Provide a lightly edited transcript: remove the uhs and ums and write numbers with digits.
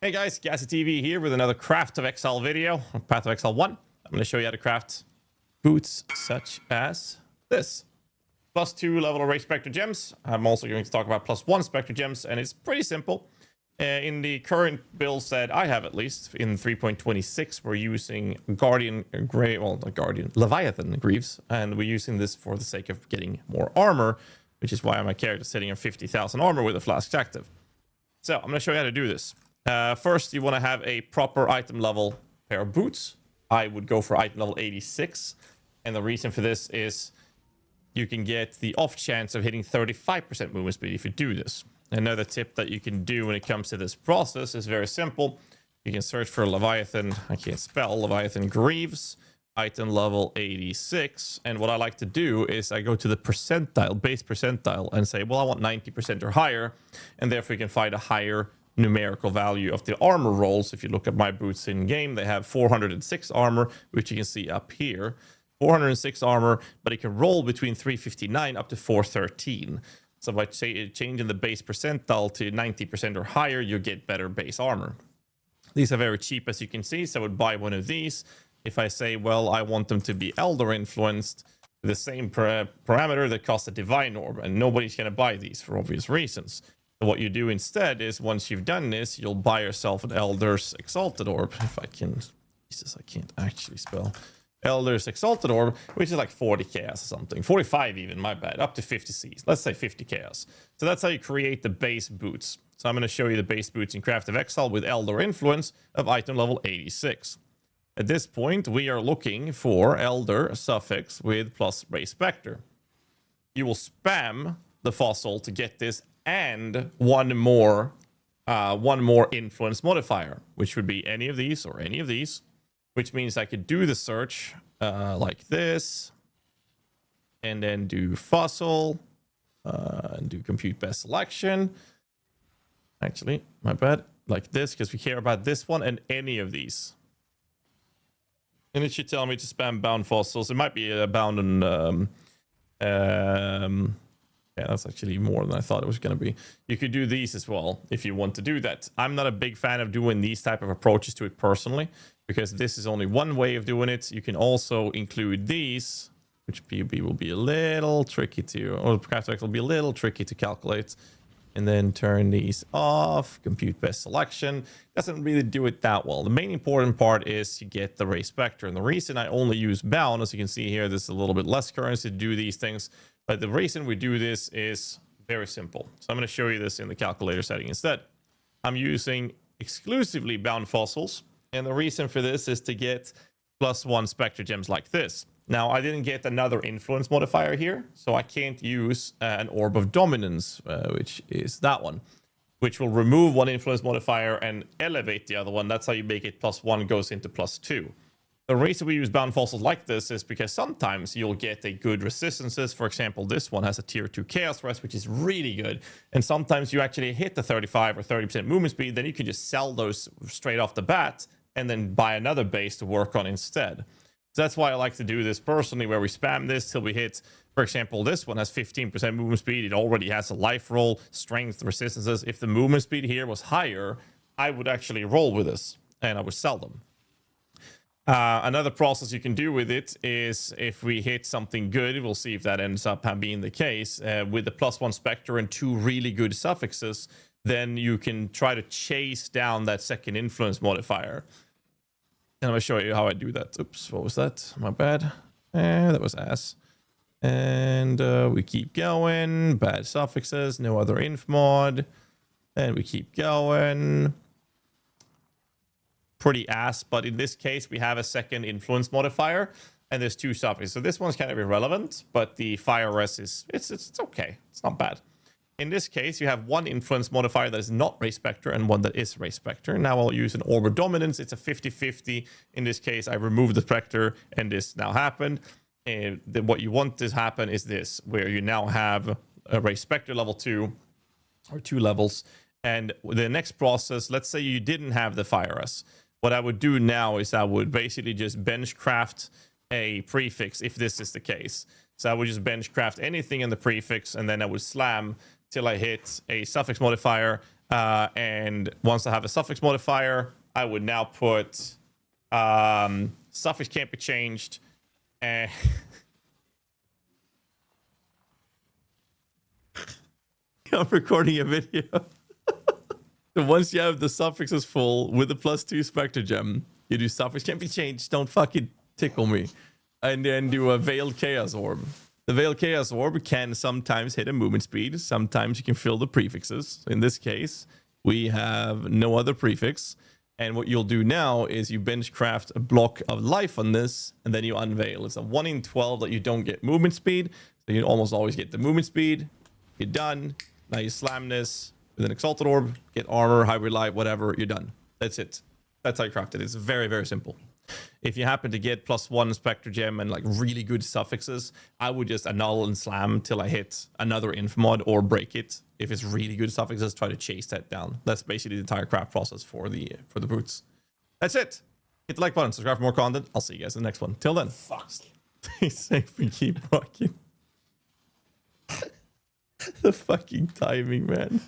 Hey guys, GHAZZY TV here with another Craftofexile video, Craftofexile 1. I'm going to show you how to craft boots such as this. +2 level array Spectre gems. I'm also going to talk about +1 Spectre gems, and it's pretty simple. In the current build set I have, at least, in 3.26, we're using Leviathan Greaves, and we're using this for the sake of getting more armor, which is why my character is sitting at 50,000 armor with a flask active. So I'm going to show you how to do this. First, you want to have a proper item level pair of boots. I would go for item level 86. And the reason for this is you can get the off chance of hitting 35% movement speed if you do this. Another tip that you can do when it comes to this process is very simple. You can search for Leviathan, I can't spell, Leviathan Greaves, item level 86. And what I like to do is I go to the percentile, base percentile, and say, well, I want 90% or higher. And therefore you can find a higher numerical value of the armor rolls. If you look at my boots in game, they have 406 armor, which you can see up here. 406 armor, but it can roll between 359 up to 413. So by changing the base percentile to 90% or higher, you get better base armor. These are very cheap, as you can see, so I would buy one of these. If I say, well, I want them to be Elder influenced, the same parameter that costs a Divine Orb, and nobody's going to buy these for obvious reasons. So what you do instead is, once you've done this, you'll buy yourself an Elder's Exalted Orb. If I can... Jesus, I can't actually spell. Elder's Exalted Orb, which is like 40 chaos or something. 45 even, my bad. Up to 50 Cs. Let's say 50 chaos. So that's how you create the base boots. So I'm going to show you the base boots in Craftofexile with Elder influence of item level 86. At this point, we are looking for Elder suffix with plus Ray Spectre. You will spam the fossil to get this and one more influence modifier, which would be any of these or any of these, which means I could do the search like this, and then do fossil, and do compute best selection. Actually, my bad, like this, because we care about this one and any of these. And it should tell me to spam bound fossils. It might be bound on... yeah, that's actually more than I thought it was going to be. You could do these as well if you want to do that. I'm not a big fan of doing these type of approaches to it personally, because this is only one way of doing it. You can also include these, which PoE will be a little tricky to, or Craftofexile will be a little tricky to calculate. And then turn these off, compute best selection. Doesn't really do it that well. The main important part is you get the Ray Spectre. And the reason I only use bound, as you can see here, there's a little bit less currency to do these things. But the reason we do this is very simple. So I'm going to show you this in the calculator setting instead. I'm using exclusively bound fossils. And the reason for this is to get +1 Spectre gems like this. Now, I didn't get another influence modifier here, so I can't use an Orb of Dominance, which is that one, which will remove one influence modifier and elevate the other one. That's how you make it +1 goes into +2. The reason we use bound fossils like this is because sometimes you'll get a good resistances. For example, this one has a tier 2 chaos rest, which is really good. And sometimes you actually hit the 35 or 30% movement speed, then you can just sell those straight off the bat and then buy another base to work on instead. So that's why I like to do this personally, where we spam this till we hit, for example, this one has 15% movement speed. It already has a life roll, strength, resistances. If the movement speed here was higher, I would actually roll with this and I would sell them. Another process you can do with it is if we hit something good, we'll see if that ends up being the case, with the +1 Spectre and 2 really good suffixes, then you can try to chase down that second influence modifier. And I'm going to show you how I do that. Oops, what was that? My bad. That was ass. And we keep going. Bad suffixes, no other inf mod. And we keep going. Pretty ass, but in this case, we have a second influence modifier. And there's 2 suffixes. So this one's kind of irrelevant, but the fire rest is, it's okay. It's not bad. In this case, you have one influence modifier that is not Ray Spectre and one that is Ray Spectre. Now I'll use an Orb of Dominance. It's a 50-50. In this case, I removed the Spectre and this now happened. And what you want to happen is this, where you now have a Ray Spectre level 2 or 2 levels. And the next process, let's say you didn't have the Fire S. What I would do now is I would basically just bench craft a prefix if this is the case. So I would just bench craft anything in the prefix and then I would slam till I hit a suffix modifier And once I have a suffix modifier, I would now put suffix can't be changed. And I'm recording a video. So once you have the suffixes full with the +2 Spectre gem, you do suffix can't be changed. Don't fucking tickle me. And then do a Veiled Chaos Orb. The Veiled Chaos Orb can sometimes hit a movement speed. Sometimes you can fill the prefixes. In this case, we have no other prefix. And what you'll do now is you benchcraft a block of life on this, and then you unveil. It's a 1 in 12 that you don't get movement speed. So you almost always get the movement speed. You're done. Now you slam this with an Exalted Orb, get armor, hybrid light, whatever, you're done. That's it. That's how you craft it. It's very, very simple. If you happen to get +1 Spectre Gem and like really good suffixes, I would just annul and slam till I hit another inf mod or break it. If it's really good suffixes, try to chase that down. That's basically the entire craft process for the brutes. That's it. Hit the like button, subscribe for more content. I'll see you guys in the next one. Till then, Fuck. stay safe and keep rocking. The fucking timing, man.